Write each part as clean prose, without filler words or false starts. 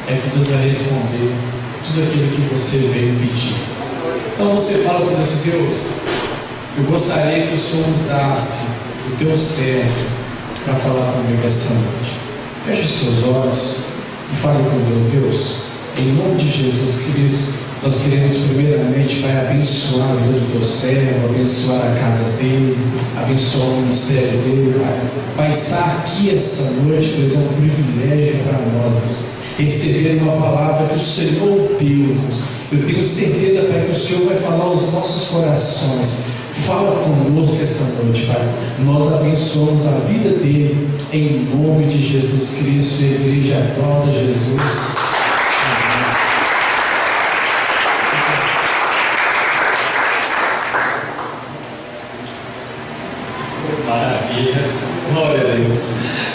é que Deus vai responder tudo aquilo que você veio pedir. Então você fala para Deus: Deus, eu gostaria que o Senhor usasse o teu servo para falar comigo essa noite. Feche os seus olhos e fale com Deus. Deus, em nome de Jesus Cristo, nós queremos primeiramente, Pai, abençoar a vida do teu servo, abençoar a casa dele, abençoar o ministério dele, Pai. Pai, estar aqui essa noite, Deus, é um privilégio para nós, receber uma palavra que o Senhor deu. Eu tenho certeza, Pai, que o Senhor vai falar aos nossos corações. Fala conosco essa noite, Pai. Nós abençoamos a vida dele, em nome de Jesus Cristo. A igreja aplauda Jesus. Maravilhas, glória a Deus.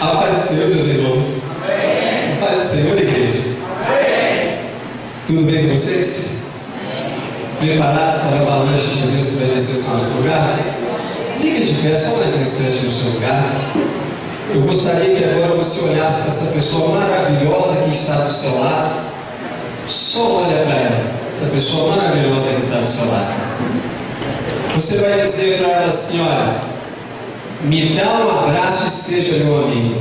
A paz do Senhor, meus irmãos. Amém. A paz do Senhor, igreja. Amém. Tudo bem com vocês? Preparados para a avalanche de Deus que vai descer sobre o nosso lugar? Fique de pé só mais um instante no seu lugar. Eu gostaria que agora você olhasse para essa pessoa maravilhosa que está do seu lado. Só olha para ela, essa pessoa maravilhosa que está do seu lado. Você vai dizer para ela assim: olha, me dá um abraço e seja meu amigo.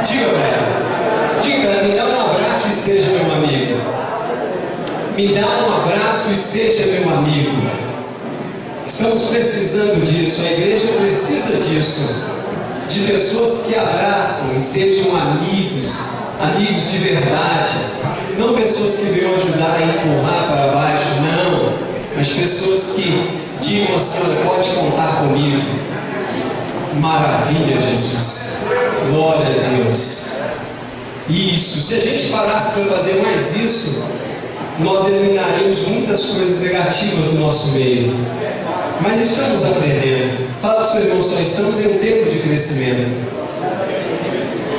Diga para ela, me dá um abraço e seja meu amigo. Me dá um abraço e seja meu amigo. Estamos precisando disso, a igreja precisa disso, de pessoas que abraçam e sejam amigos, amigos de verdade, não pessoas que venham ajudar a empurrar para baixo, não, mas pessoas que digam assim: olha, pode contar comigo. Maravilha, Jesus, glória a Deus. Isso, se a gente parasse para fazer mais isso, nós eliminaríamos muitas coisas negativas do nosso meio. Mas estamos aprendendo. Fala para o seu irmão só: estamos em um tempo de crescimento.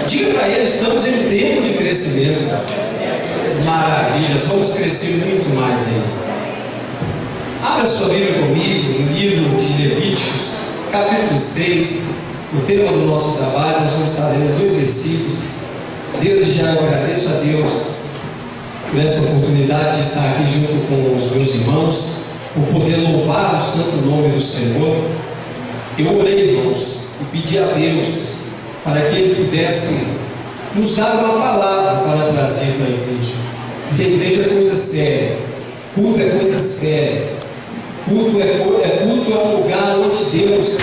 Diga para ele: estamos em um tempo de crescimento. Maravilhas, vamos crescer muito mais ainda. Abra sua Bíblia comigo no livro de Levíticos, capítulo 6. O tema do nosso trabalho, nós vamos estar lendo 2 versículos. Desde já eu agradeço a Deus por essa oportunidade de estar aqui junto com os meus irmãos, por poder louvar o santo nome do Senhor. Eu orei, irmãos, e pedi a Deus para que Ele pudesse nos dar uma palavra para trazer para a igreja. Porque a igreja é coisa séria, culto é coisa séria, culto é um lugar onde Deus,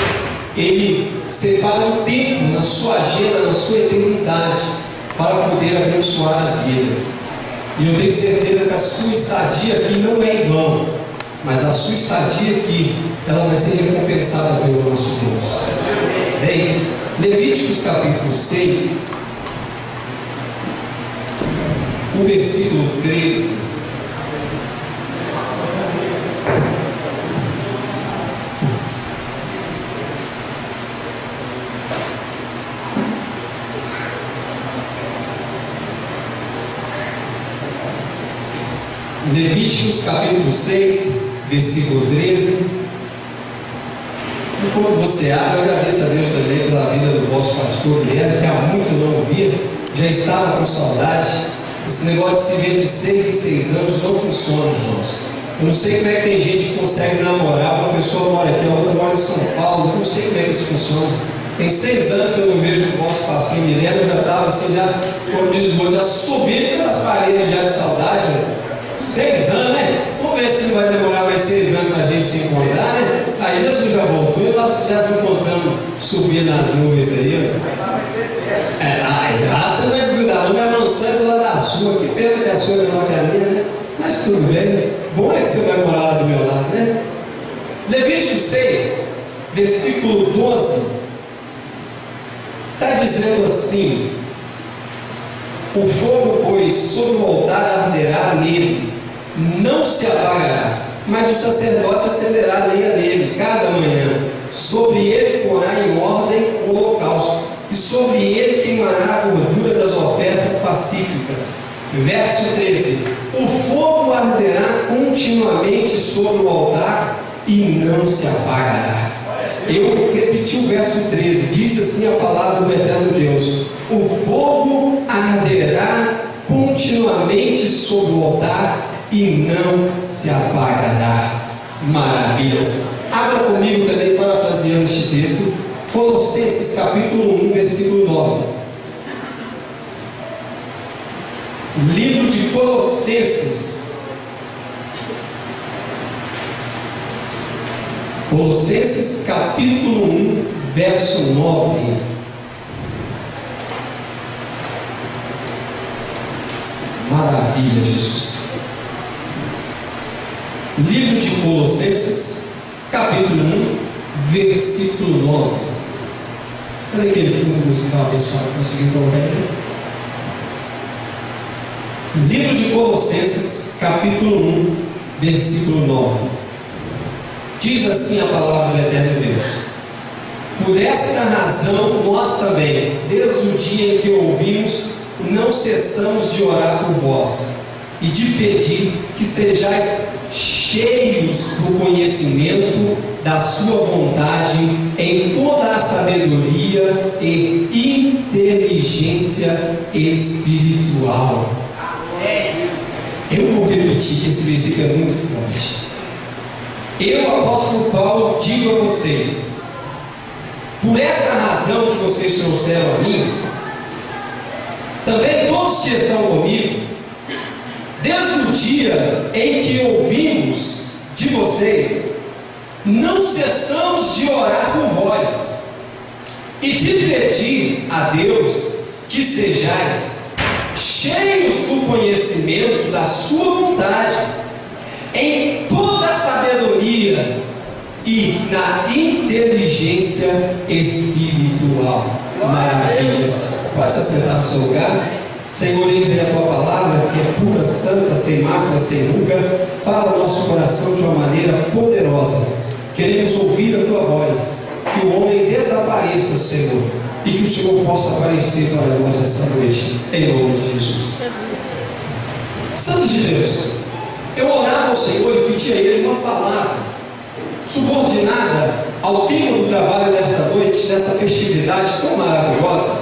Ele separa um tempo na sua agenda, na sua eternidade, para poder abençoar as vidas. E eu tenho certeza que a sua estadia aqui não é em vão, mas a sua estadia aqui, ela vai ser recompensada pelo nosso Deus. Bem, Levíticos capítulo 6, o versículo 13. Levíticos capítulo 6, versículo 13. Enquanto você abre, eu agradeço a Deus também pela vida do vosso pastor Guilherme, que há muito não ouvia, já estava com saudade. Esse negócio de se ver de 6 em 6 anos não funciona, irmãos. Eu não sei como é que tem gente que consegue namorar, uma pessoa mora aqui, a outra mora em São Paulo, eu não sei como é que isso funciona. Tem 6 anos que eu não vejo o vosso pastor Guilherme, eu já estava assim, já, como diz o outro, já subindo pelas paredes já de saudade, né? 6 anos, né? Vamos ver se não vai demorar mais 6 anos para a gente se encontrar, né? Aí Jesus já voltou e nós já estamos contando subir nas nuvens aí. Você não vai desgrudar, não, minha mansão é do lado da sua, que pena que a sua é menor que a minha, né? Mas tudo bem, bom é que você vai morar lá do meu lado, né? Levítico 6, versículo 12, está dizendo assim: o fogo, pois, sobre o altar arderá nele, não se apagará, mas o sacerdote acenderá lenha nele cada manhã. Sobre ele porá em ordem o holocausto, e sobre ele queimará a gordura das ofertas pacíficas. Verso 13: o fogo arderá continuamente sobre o altar e não se apagará. Eu repeti o verso 13, diz assim a palavra do eterno Deus: o fogo arderá continuamente continuamente sobre o altar e não se apagará. Maravilhas. Abra comigo também, parafraseando este texto, Colossenses capítulo 1, versículo 9. Livro de Colossenses. Colossenses capítulo 1, verso 9. Maravilha, Jesus. Livro de Colossenses, capítulo 1, versículo 9. Cadê aquele fundo musical abençoado? Conseguiu colocar ele? Livro de Colossenses, capítulo 1, versículo 9. Diz assim a palavra do eterno Deus: por esta razão nós também, desde o dia em que ouvimos, não cessamos de orar por vós e de pedir que sejais cheios do conhecimento da sua vontade em toda a sabedoria e inteligência espiritual. Eu vou repetir que esse versículo é muito forte. Eu, apóstolo Paulo, digo a vocês, por esta razão que vocês trouxeram a mim, também todos que estão comigo, desde o dia em que ouvimos de vocês, não cessamos de orar por vós e de pedir a Deus que sejais cheios do conhecimento da sua vontade, em toda a sabedoria e na inteligência espiritual. Maravilhas. Pode se assentar no seu lugar. Senhor, eis aí a tua palavra, que é pura, santa, sem mácula, sem ruga. Fala o nosso coração de uma maneira poderosa. Queremos ouvir a tua voz. Que o homem desapareça, Senhor, e que o Senhor possa aparecer para nós essa noite, em nome de Jesus. Santo de Deus, eu orava ao Senhor e pedia a Ele uma palavra subordinada ao tema do trabalho desta noite, dessa festividade tão maravilhosa.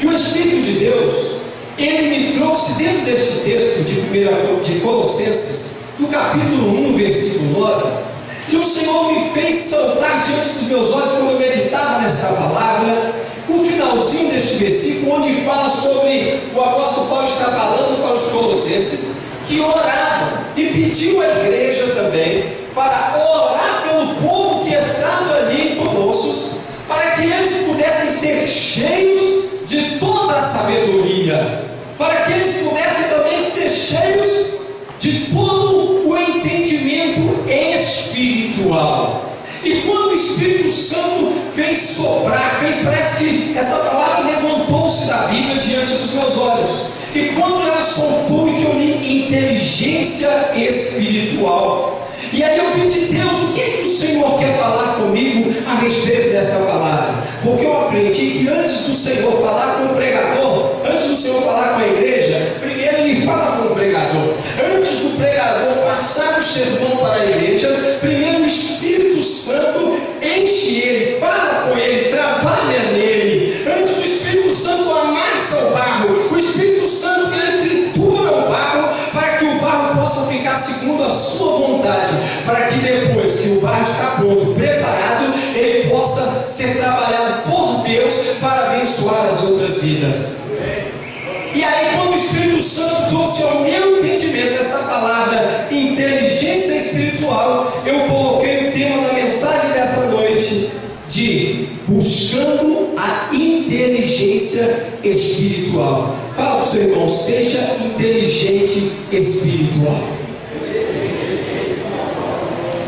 E o Espírito de Deus, Ele me trouxe dentro deste texto de Colossenses, do capítulo 1, versículo 9, e o Senhor me fez saltar diante dos meus olhos quando eu meditava nessa palavra, o finalzinho deste versículo, onde fala sobre o apóstolo Paulo está falando para os colossenses, que oravam e pediu à igreja também para orar pelo povo que estava ali conosco, para que eles pudessem ser cheios de toda a sabedoria, para que eles pudessem também ser cheios de todo o entendimento espiritual. E quando o Espírito Santo fez soprar, parece que essa palavra levantou-se da Bíblia diante dos meus olhos. E quando ela soltou, e que eu li inteligência espiritual. E aí eu pedi, Deus, o que é que o Senhor quer falar comigo a respeito desta palavra? Porque eu aprendi que antes do Senhor falar com o pregador, antes do Senhor falar com a igreja, primeiro Ele fala com o pregador. Antes do pregador passar o sermão para a igreja, primeiro o Espírito Santo enche ele, fala com ele, trabalha nele. Antes do Espírito Santo amassa o barro, o Espírito Santo ele tritura o barro para que o barro possa ficar segundo a sua vontade, para que depois que o barro está pronto, preparado, ele possa ser trabalhado por Deus para abençoar as outras vidas. E aí, quando o Espírito Santo trouxe ao meu entendimento esta palavra inteligência espiritual, eu coloquei o tema da mensagem desta noite de buscando a inteligência espiritual. Fala para o seu irmão, seja inteligente espiritual.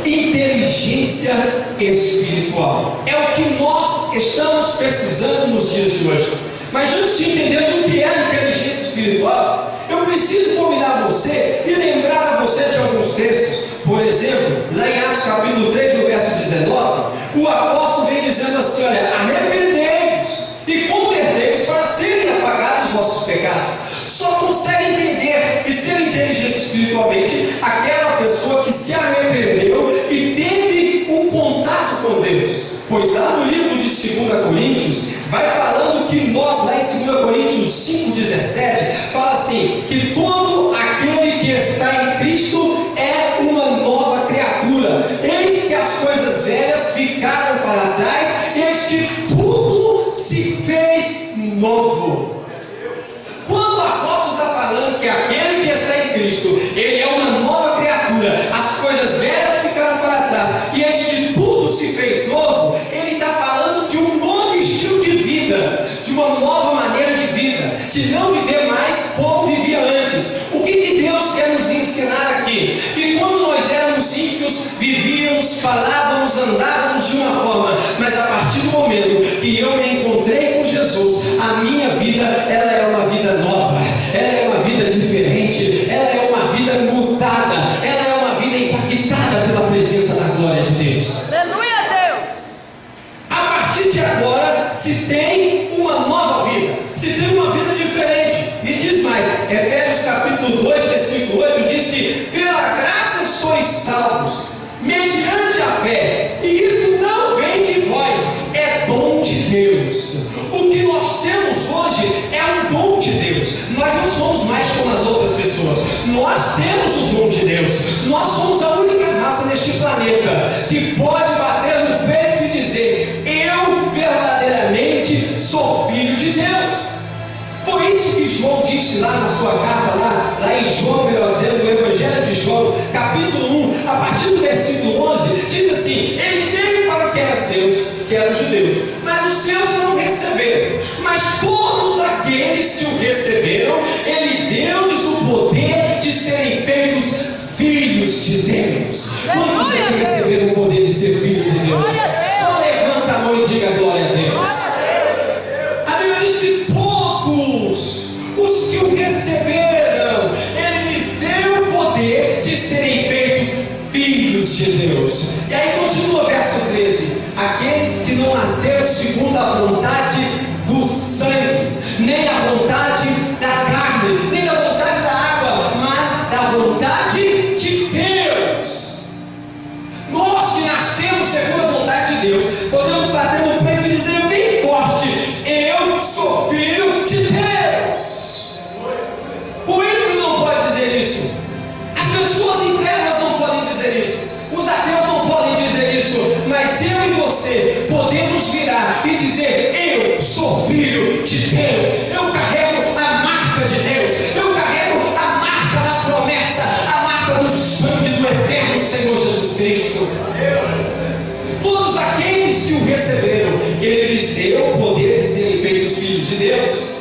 Inteligência espiritual é o que nós estamos precisando nos dias de hoje. Mas antes de entendermos o que é a inteligência espiritual, eu preciso convidar você e lembrar a você de alguns textos. Por exemplo, lá em Atos capítulo 3, no verso 19, o apóstolo vem dizendo assim: olha, arrependei-vos e convertei-vos para serem apagados os vossos pecados. Só consegue entender e ser inteligente espiritualmente aquela pessoa que se arrependeu e teve um contato com Deus. Pois lá no livro de 2 Coríntios, vai falando que nós, lá em 2 Coríntios 5,19, 17, fala assim, que todo aquele que está em Cristo é uma nova criatura. Eis que as coisas velhas ficaram para trás, eis que tudo se fez novo. Quando o apóstolo está falando que aquele que está em Cristo, ele é uma nova criatura, as coisas velhas ficaram para trás, e eis que tudo se fez novo, ele está falando de um novo estilo de vida, de uma nova maneira de vida, de não viver mais como vivia antes. O que Deus quer nos ensinar aqui? Que quando nós éramos ímpios, vivíamos, falávamos, andávamos de uma forma, mas a partir do momento que eu me encontrei com Jesus, a minha vida, ela é uma vida nova, ela é uma vida diferente, ela é uma vida mutada, ela é uma vida impactada pela presença da glória de Deus. Aleluia, Deus! A partir de agora, se tem uma nova vida, se tem uma vida diferente. E diz mais, Efésios capítulo 2, versículo 8, diz que pela graça sois salvos, mediante a fé, e isso não vem de vós, é dom de Deus. O que nós temos hoje é um dom de Deus. Nós não somos mais como as outras pessoas, nós temos o dom de Deus. Nós somos a única raça neste planeta que pode bater no peito e dizer: eu verdadeiramente sou filho de Deus. Foi isso que João disse lá na sua carta, lá em João, melhor dizendo, no Evangelho de João, capítulo 1, a partir do versículo 11, diz assim: ele veio para o que era seus, que eram os judeus, mas os seus não receberam. Mas todos aqueles que o receberam, ele deu-lhes o poder de serem feitos filhos de Deus. Quantos é que receberam o poder de ser filhos de Deus? Só levanta a mão e diga glória a Deus. A Bíblia diz que todos os que o receberam, ele lhes deu o poder de serem feitos filhos de Deus. E aí continua o verso 13: aqueles que não nasceram segundo a vontade do sangue, nem a vontade da carne, nem a vontade da água, mas da vontade de Deus. Nós que nascemos segundo a vontade de Deus, podemos bater no peito e dizer bem forte: eu sou filho de Deus. O ímpio não pode dizer isso, as pessoas em trevas não podem dizer isso, os ateus não podem dizer isso, mas eu e você podemos virar e dizer: eu sou filho de Deus, eu carrego a marca de Deus, eu carrego a marca da promessa, a marca do sangue do eterno Senhor Jesus Cristo. Todos aqueles que o receberam, ele lhes deu o poder de serem feitos filhos de Deus.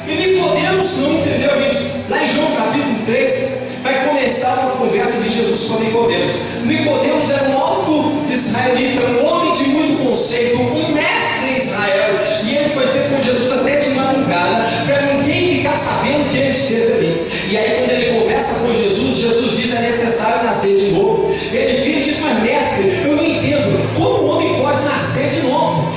E Nicodemos não entendeu isso. Lá em João capítulo 3, vai começar uma conversa de Jesus com Nicodemos. Nicodemos era um alto israelita, um homem de muito conceito, um mestre em Israel, e ele foi ter com Jesus até de madrugada, para ninguém ficar sabendo que ele esteve ali. E aí quando ele conversa com Jesus, Jesus diz: é necessário nascer de novo. Ele vira e diz: mas mestre, eu não entendo como o homem pode nascer de novo.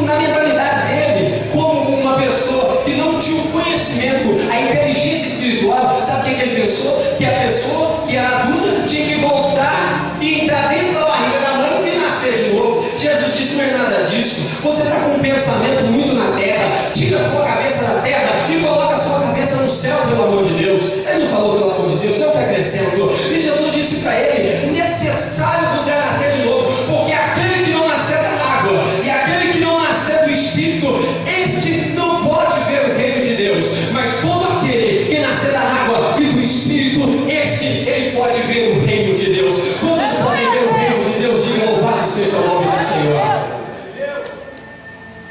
Na mentalidade dele, como uma pessoa que não tinha o conhecimento, a inteligência espiritual, sabe o que ele pensou? Que a pessoa que era adulta tinha que voltar e entrar dentro da barriga da mãe e nascer de novo. Jesus disse: não é nada disso. Você está com um pensamento muito na terra. Tira a sua cabeça da terra e coloca a sua cabeça no céu, pelo amor de Deus. Ele não falou pelo amor de Deus, não está crescendo. E Jesus disse para ele: necessário você nascer de novo, porque aquele que não nascer da água e aquele que não nascer do Espírito, este não pode ver o reino de Deus. Mas todo aquele que nascer da água e do Espírito, este ele pode ver o reino de Deus. Quantos podem ver o reino de Deus? Diga: louvado seja o nome do Senhor.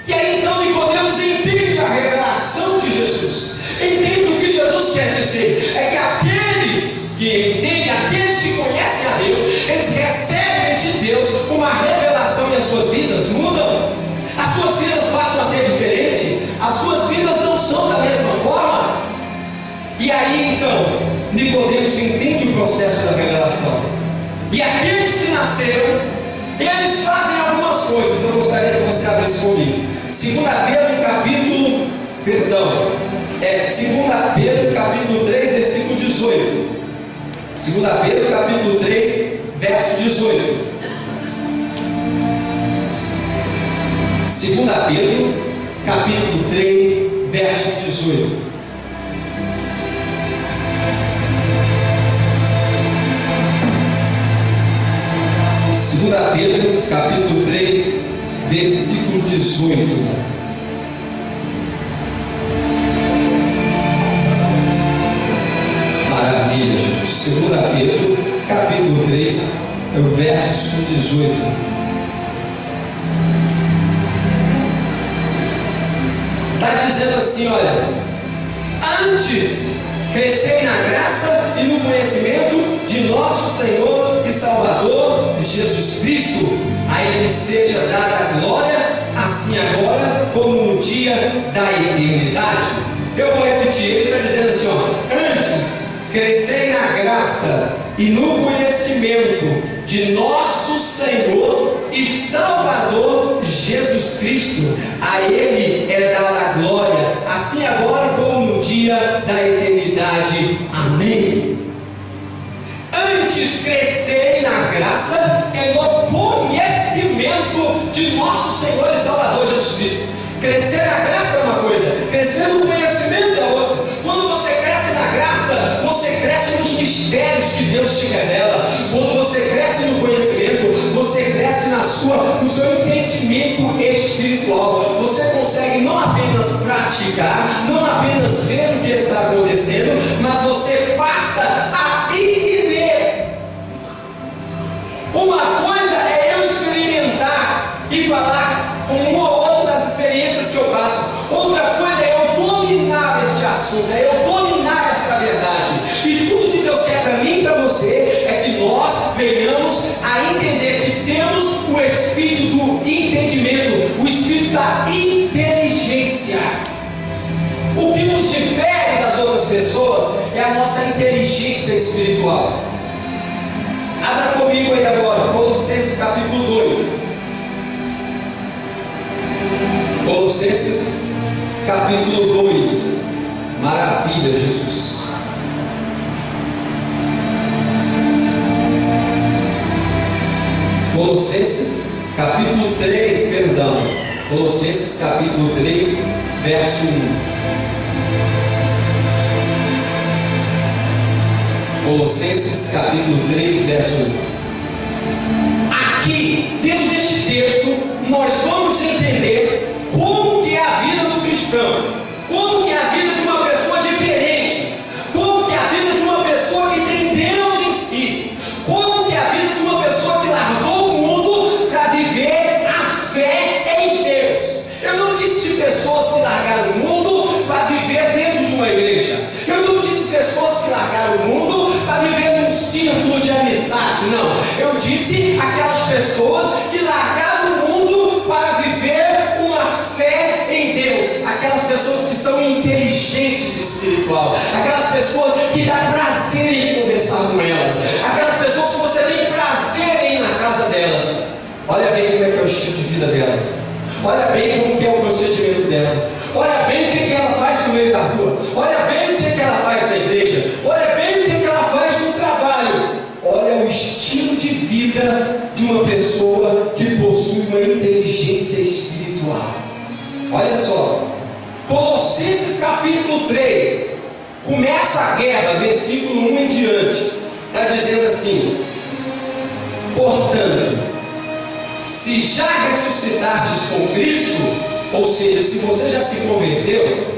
E aí então Nicodemos entende a revelação de Jesus, entende o que Jesus quer dizer. É que aqueles que entendem, aqueles que conhecem a Deus, eles recebem de Deus uma revelação e as suas vidas mudam, as suas vidas passam a ser diferentes, as suas vidas não são da mesma forma. E aí então Nicodemos entende o processo da revelação. E aqueles que nasceram, eles fazem algumas coisas. Eu gostaria que você abrisse comigo 2 Pedro capítulo 3, versículo 18. 2 Pedro capítulo 3, verso 18. 2 Pedro capítulo 3, verso 18. capítulo 3, versículo 18. Maravilha, Jesus. 2 Pedro, capítulo 3, é o verso 18. Está dizendo assim, olha: antes crescei na graça e no conhecimento de nosso Senhor e Salvador Jesus Cristo. A Ele seja dada a glória, assim agora como no dia da eternidade. Eu vou repetir, ele está dizendo assim, ó: antes crescei na graça e no conhecimento de nosso Senhor e Salvador Jesus Cristo. A Ele é dada a glória, assim agora como no dia da eternidade. Amém. Antes crescei na graça e no conhecimento de nosso Senhor e Salvador Jesus Cristo. Crescer na graça é uma coisa, crescer no conhecimento é outra. Quando você cresce na graça, você cresce nos mistérios que Deus te revela. Quando você cresce no conhecimento, você cresce no seu entendimento espiritual. Você consegue não apenas praticar, não apenas ver o que está acontecendo, mas você passa a entender. Uma coisa é eu experimentar e falar com uma ou outra das experiências que eu passo. Outra coisa é eu dominar este assunto, é eu dominar esta verdade. E tudo que Deus quer para mim e para você é que nós venhamos a entender que temos o espírito do entendimento, o espírito da inteligência. O que nos difere das outras pessoas é a nossa inteligência espiritual. Abra comigo aí agora, Colossenses capítulo 2. Colossenses capítulo 2. Maravilha, Jesus. Colossenses capítulo 3, perdão. Colossenses capítulo 3, verso 1. Colossenses capítulo 3, verso 1. Aqui, dentro deste texto, nós vamos entender como que é a vida do cristão, como que é a vida de uma pessoa diferente, como que é a vida de uma pessoa que tem Deus em si, como que é a vida de uma pessoa que largou o mundo para viver a fé em Deus. Eu não disse de pessoas que largaram o mundo para viver dentro de uma igreja. Eu não disse pessoas que largaram o mundo para viver num círculo de amizade. Não. Eu disse aquelas pessoas que largaram o mundo para viver uma fé em Deus. Aquelas pessoas que são inteligentes espiritual. Aquelas pessoas que dá prazer em conversar com elas. Aquelas pessoas que você tem prazer em ir na casa delas. Olha bem como é que é o estilo de vida delas. Olha bem como que é o procedimento delas. Olha bem o que ela faz no meio da rua. Olha bem o que ela faz na igreja. Olha bem o que ela faz no trabalho. Olha o estilo de vida de uma pessoa que possui uma inteligência espiritual. Olha só, Colossenses capítulo 3, começa a guerra, versículo 1 em diante, está dizendo assim: portanto, se já ressuscitastes com Cristo, ou seja, se você já se converteu,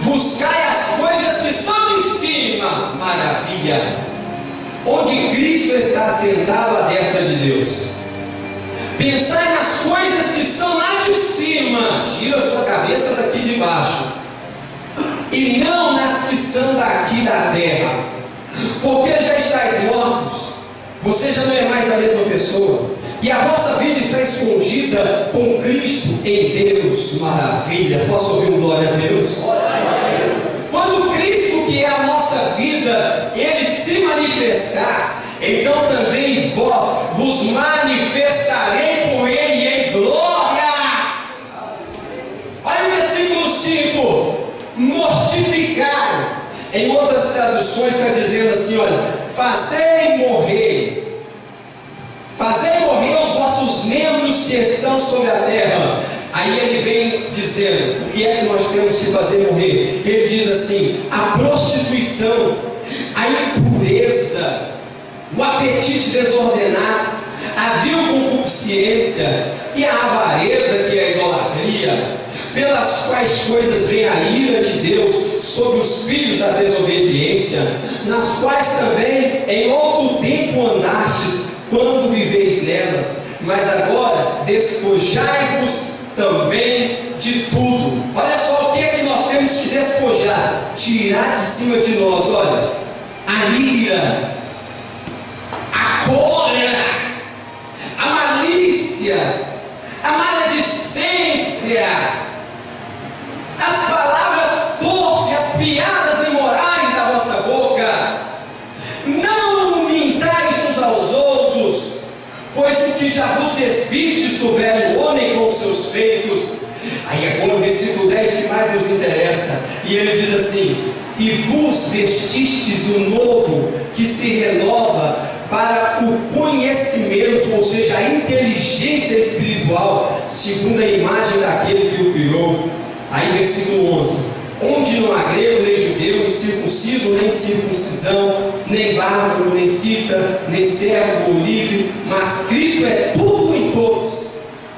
buscai as coisas que são de cima, maravilha, onde Cristo está sentado à destra de Deus. Pensai nas coisas que são lá de cima, tira a sua cabeça daqui de baixo, e não nas que são daqui da terra, porque já estáis mortos, você já não é mais a mesma pessoa, e a vossa vida está escondida com Cristo em Deus. Maravilha, posso ouvir um glória a Deus? Quando Cristo, que é a nossa vida, Ele se manifestar, então também vós vos manifestarei por Ele em glória. Olha o versículo 5: mortificaram. Em outras traduções está dizendo assim, olha: fazei morrer os vossos membros que estão sobre a terra. Aí ele vem dizendo, o que é que nós temos que fazer morrer? Ele diz assim: a prostituição, a impureza, o apetite desordenado, a vil concupiscência e a avareza, que é a idolatria, pelas quais coisas vem a ira de Deus sobre os filhos da desobediência, nas quais também em outro tempo andastes, quando viveis nelas, mas agora despojai-vos também de tudo. Olha só o que é que nós temos que despojar, tirar de cima de nós, olha, a ira, a cólera, a malícia, a maledicência, as palavras torpes, as piadas imorais da vossa boca. Não mintais uns aos outros, pois o que já vos despistes do velho homem com os seus feitos. Aí agora o versículo 10 que mais nos interessa, e ele diz assim: e vos vestistes do novo, que se renova para o conhecimento, ou seja, a inteligência espiritual, segundo a imagem daquele que o criou. Aí versículo 11: onde não há grego, nem judeu, nem circunciso, nem circuncisão, nem bárbaro, nem cita, nem servo ou livre, mas Cristo é tudo em todos.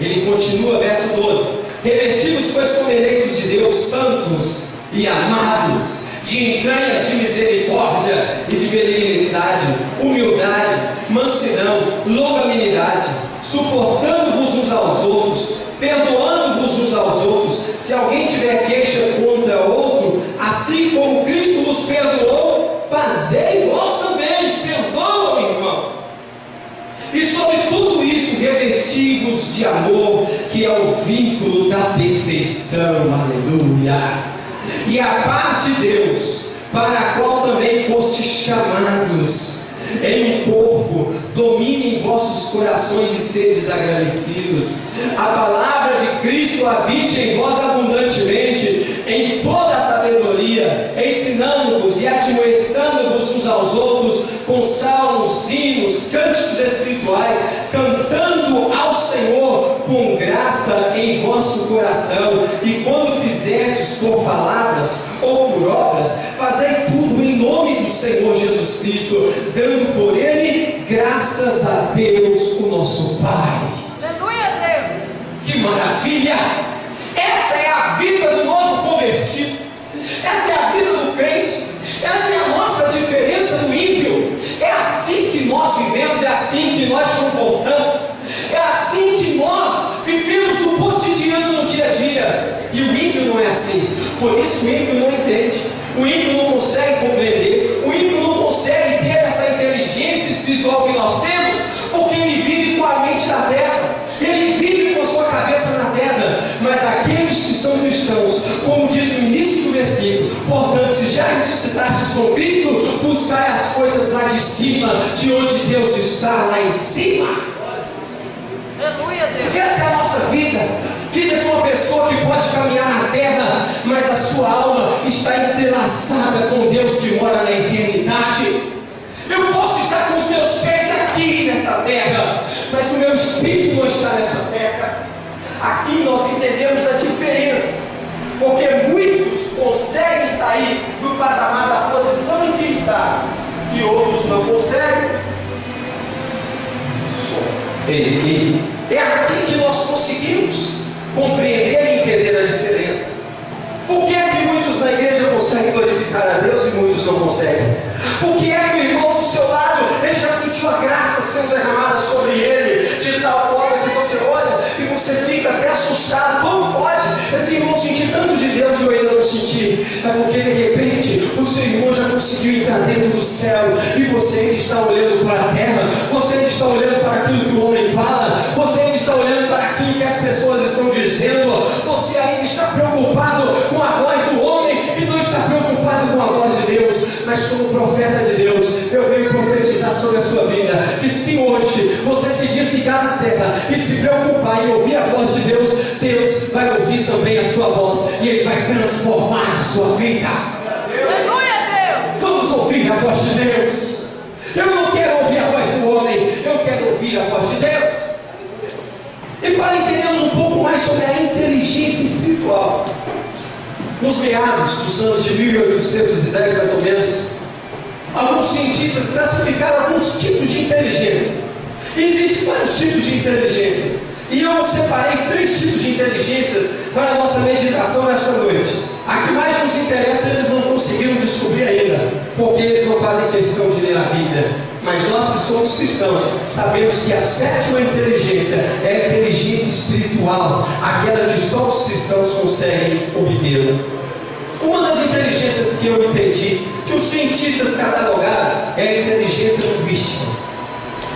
Ele continua, verso 12: revestidos, pois, como eleitos de Deus, santos e amados, de entranhas de misericórdia e de benignidade, humildade, mansidão, longanimidade, suportando-vos uns aos outros, perdoando-vos uns aos outros, se alguém tiver queixa contra outro, assim como Cristo vos perdoou, fazei vós também. Perdoa, irmão. E sobre tudo isso, revesti-vos de amor, que é o vínculo da perfeição. Aleluia. E a paz de Deus, para a qual também fostes chamados em um corpo, domine em vossos corações e sedes agradecidos. A palavra de Cristo habite em vós abundantemente, em toda a sabedoria, ensinando-vos e admoestando-vos uns aos outros com salmos, hinos, cânticos espirituais, cantando ao Senhor com graça em vosso coração. E quando fizerdes por palavras ou por obras, fazei tudo em nome do Senhor Jesus Cristo, dando por Ele graças a Deus, o nosso Pai. Aleluia, Deus! Que maravilha! Essa é a vida do novo convertido, essa é a vida do crente, essa é a nossa diferença do ímpio. É assim que nós vivemos, é assim que nós comportamos, é assim que nós vivemos no cotidiano, no dia a dia. E o ímpio não é assim, por isso o ímpio não entende, o ímpio não consegue compreender, o ímpio não consegue ter essa inteligência espiritual que nós temos, porque ele vive com a mente na terra, ele vive com a sua cabeça na terra. Mas aqueles que são cristãos, como diz no início do versículo, portanto, se já ressuscitastes com Cristo, buscai as coisas lá de cima, de onde Deus está, lá em cima. Aleluia, Deus! Essa é a nossa vida, vida de uma pessoa que pode caminhar na terra, mas a sua alma está entrelaçada com Deus que mora na eternidade. Eu posso estar com os meus pés aqui nesta terra, mas o meu espírito não está nessa terra. Aqui nós entendemos a diferença, porque muitos conseguem sair do patamar da posição em que está, e outros não conseguem. É aqui que nós conseguimos compreender e entender a diferença. Por que é que muitos na igreja conseguem glorificar a Deus e muitos não conseguem? Por que é que o irmão do seu lado, ele já sentiu a graça sendo derramada sobre ele, de tal forma que você olha e você fica até assustado? Como pode esse irmão sentir tanto de Deus e eu ainda não senti? É porque de repente o seu irmão já conseguiu entrar dentro do céu e você ainda está olhando para a terra, você ainda está olhando para aquilo que o homem fala, você ainda está olhando para aquilo que as pessoas estão dizendo, você ainda está preocupado com a voz do homem e não está preocupado com a voz de Deus. Mas como profeta de Deus, eu venho profetizar sobre a sua vida, que se hoje você se desligar da terra e se preocupar em ouvir a voz de Deus, Deus vai ouvir também a sua voz e Ele vai transformar a sua vida. Aleluia, Deus! Vamos ouvir a voz de Deus. Eu não quero ouvir a voz do homem, eu quero ouvir a voz de Deus. E para entendermos um pouco mais sobre a inteligência espiritual, nos meados dos anos de 1810, mais ou menos, alguns cientistas classificaram alguns tipos de inteligência. E existem vários tipos de inteligências. E eu separei 6 tipos de inteligências para a nossa meditação nesta noite. A que mais nos interessa eles não conseguiram descobrir ainda, porque eles não fazem questão de ler a Bíblia. Mas nós que somos cristãos, sabemos que a 7ª inteligência é a inteligência espiritual, aquela que só os cristãos conseguem obter. Uma das inteligências que eu entendi, que os cientistas catalogaram, é a inteligência linguística.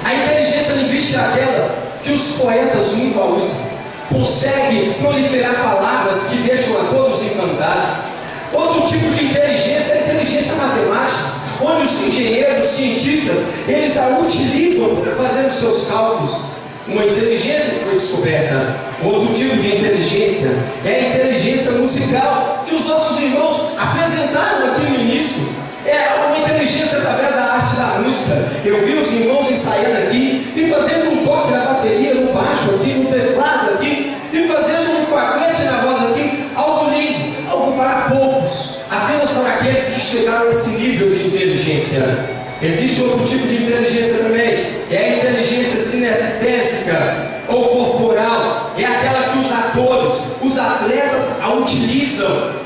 A inteligência linguística é aquela que os poetas nunca usam, consegue proliferar palavras que deixam a todos encantados. Outro tipo de inteligência é a inteligência matemática, onde os engenheiros, os cientistas, eles a utilizam para fazer os seus cálculos. Uma inteligência que foi descoberta. Outro tipo de inteligência é a inteligência musical, que os nossos irmãos apresentaram aqui no início. É uma inteligência através da arte da música. Eu vi os irmãos ensaiando aqui e fazendo um toque na bateria, no baixo aqui, no teclado aqui, e fazendo um quartete na voz aqui, algo lindo, algo para poucos, apenas para aqueles que chegaram a esse nível de inteligência. Existe outro tipo de inteligência também, é a inteligência sinestésica ou corporal, é aquela que os atores, os atletas a utilizam.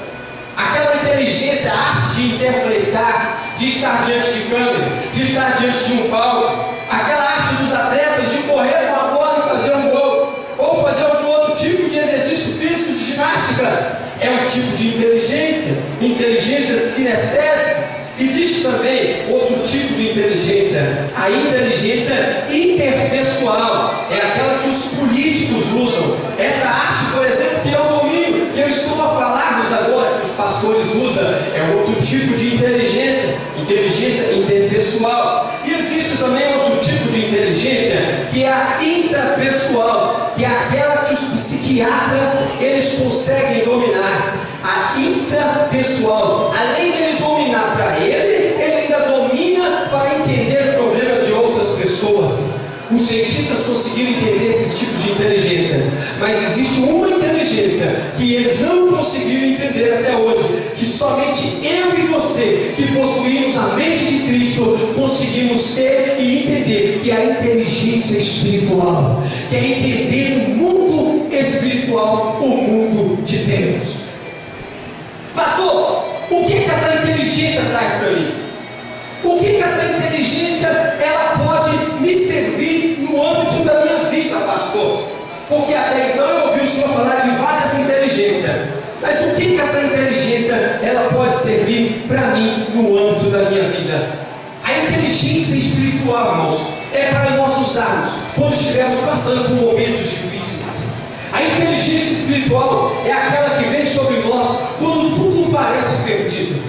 Aquela inteligência, a arte de interpretar, de estar diante de câmeras, de estar diante de um palco, aquela arte dos atletas de correr com a bola e fazer um gol, ou fazer algum outro tipo de exercício físico, de ginástica, é um tipo de inteligência sinestésica. Existe também outro tipo de inteligência, a inteligência interpessoal, é aquela que os políticos usam. Essa arte, por exemplo, que eu domino, eu estou a falar-vos agora, que os pastores usam, é outro tipo de inteligência interpessoal. E existe também outro tipo de inteligência, que é a intrapessoal, que é aquela que os psiquiatras, eles conseguem dominar. A intrapessoal, além de ele dominar para ele ainda domina para entender o problema de outras pessoas. Os cientistas conseguiram entender esses tipos de inteligência, mas existe uma inteligência que eles não conseguiram entender até hoje, que somente eu e você, que possuímos a mente de Cristo, conseguimos ter e entender, que é a inteligência espiritual, que é entender o mundo espiritual, o mundo de Deus. Pastor, o que essa inteligência traz para mim? O que essa inteligência ela pode me servir no âmbito da minha vida, pastor? Porque até então eu ouvi o senhor falar de várias inteligências, mas o que essa inteligência ela pode servir para mim no âmbito da minha vida? A inteligência espiritual, irmãos, é para nós usarmos quando estivermos passando por momentos difíceis. A inteligência espiritual é aquela que vem sobre nós quando tudo parece perdido.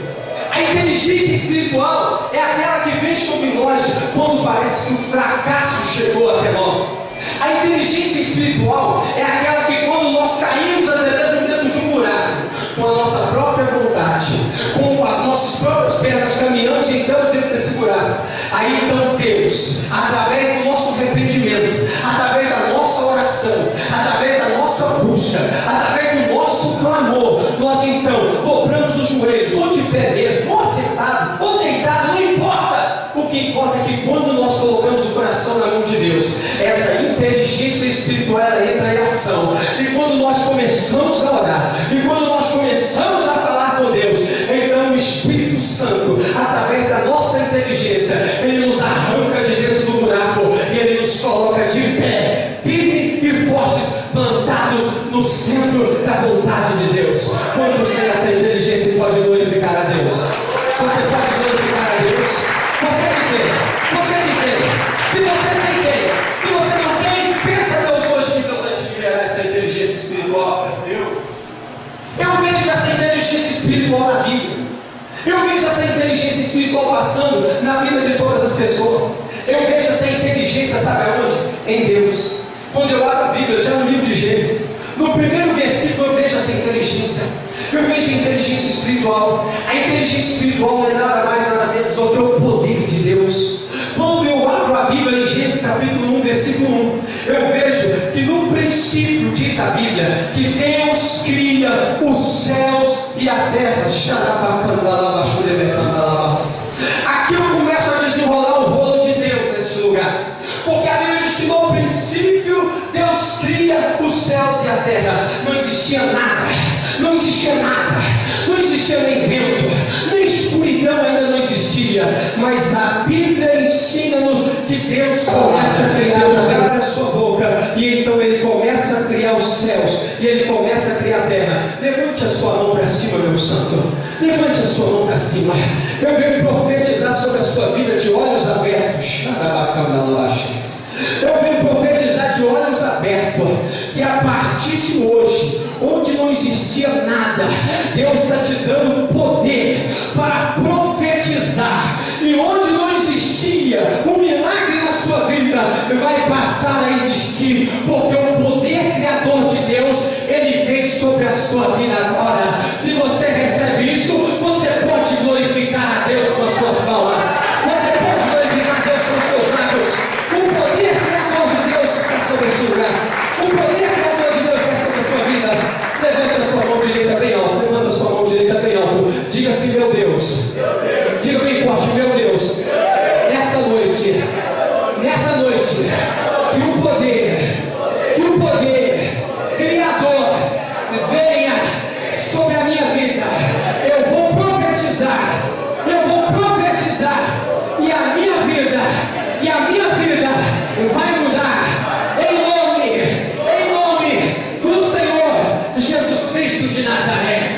A inteligência espiritual é aquela que vem sobre nós quando parece que o fracasso chegou até nós. A inteligência espiritual é aquela que quando nós caímos até mesmo dentro de um buraco, com a nossa própria vontade, com as nossas próprias pernas caminhamos e entramos dentro desse buraco. Aí então Deus, através do nosso arrependimento, através da nossa oração, através da nossa busca, através do nosso clamor, nós então dobramos os joelhos, ou de pé mesmo, ou sentado, ou deitado, não importa. O que importa é que quando nós colocamos o coração na mão de Deus, essa inteligência espiritual ela entra em ação. E quando nós começamos a orar, e quando nós começamos a falar com Deus, então o Espírito Santo, através da nossa inteligência, ele nos arranca de dentro do buraco e ele nos coloca de pé, firme e fortes, plantados no centro da vontade de Deus. Quantos têm essa inteligência e pode glorificar a Deus? Você pode glorificar a Deus? Você que tem, você que tem. Se você tem, se você não tem, pensa a Deus hoje que Deus vai te liberar essa inteligência espiritual. Eu vejo essa inteligência espiritual na Bíblia. Eu vejo essa inteligência espiritual passando na vida de todas as pessoas. Eu vejo essa inteligência, sabe aonde? Em Deus. Quando eu abro a Bíblia, já no livro de Gênesis, no primeiro versículo eu vejo essa inteligência. Eu vejo a inteligência espiritual. A inteligência espiritual não é nada mais, nada menos do que o poder de Deus. Quando eu abro a Bíblia em Gênesis capítulo 1, versículo 1, eu vejo que no princípio, diz a Bíblia, que Deus cria os céus e a terra. Aqui eu começo a desenrolar o rolo de Deus neste lugar. Porque a Bíblia diz que dia, mas a Bíblia ensina-nos que Deus começa a criar, Deus abre a sua boca, e então Ele começa a criar os céus, e Ele começa a criar a terra. Levante a sua mão para cima, meu santo, levante a sua mão para cima. Eu venho profetizar sobre a sua vida de olhos abertos. Eu venho profetizar de olhos abertos, que a partir de hoje, onde não existia nada, Deus está te dando poder para profetizar, e onde não existia um milagre na sua vida, vai passar a existir, porque o poder criador de Deus, Ele vem sobre a sua vida agora. Se você recebe isso, você pode glorificar a Deus com as suas palmas, você pode glorificar a Deus com os seus lábios. O poder criador de Deus está sobre esse lugar, o poder criador de Deus está sobre a sua vida. Levante a sua mão direita bem alto, levanta a sua mão direita bem alto, diga assim: meu Deus, diga bem forte: meu Deus, nessa noite, que o poder criador venha sobre a minha vida. Eu vou profetizar, e a minha vida vai mudar, em nome do Senhor Jesus Cristo de Nazaré.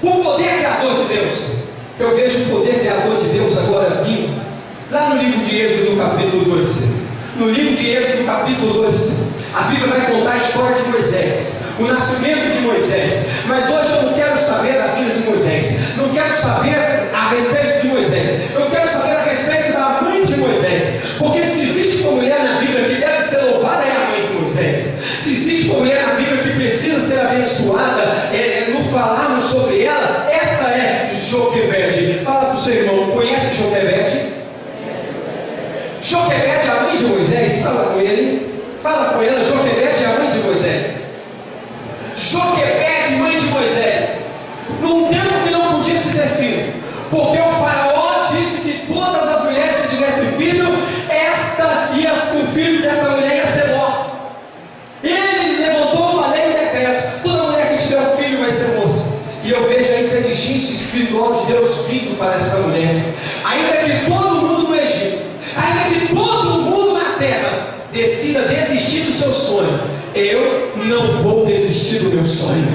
O poder criador de Deus, eu vejo o poder criador de Deus agora vindo, lá no livro de Êxodo, no capítulo 2. No livro de Êxodo, no capítulo 2, a Bíblia vai contar a história de Moisés, o nascimento de Moisés. Mas hoje eu não quero saber da vida de Moisés, não quero saber a respeito de Moisés, eu quero saber a respeito da mãe de Moisés. Porque se existe uma mulher na Bíblia que deve ser louvada, é a mãe de Moisés. Se existe uma mulher na Bíblia que precisa ser abençoada, no falarmos sobre ela, esta é Joquebede. Fala para o seu irmão: conhece Joquebede? Joquebede é a mãe de Moisés. Fala com ele, fala com ela: Joquebede é a mãe de Moisés. Joquebede, mãe de Moisés, num tempo que não podia se ter filho, porque o faraó disse que todas as mulheres que tivessem filho, o filho desta mulher ia ser morto. Ele levantou uma lei e decreto: toda mulher que tiver um filho vai ser morto. E eu vejo a inteligência espiritual de Deus vindo para esta mulher. Ainda que todo mundo no Egito, ainda que todo mundo na terra decida desistir do seu sonho, eu não vou desistir do meu sonho.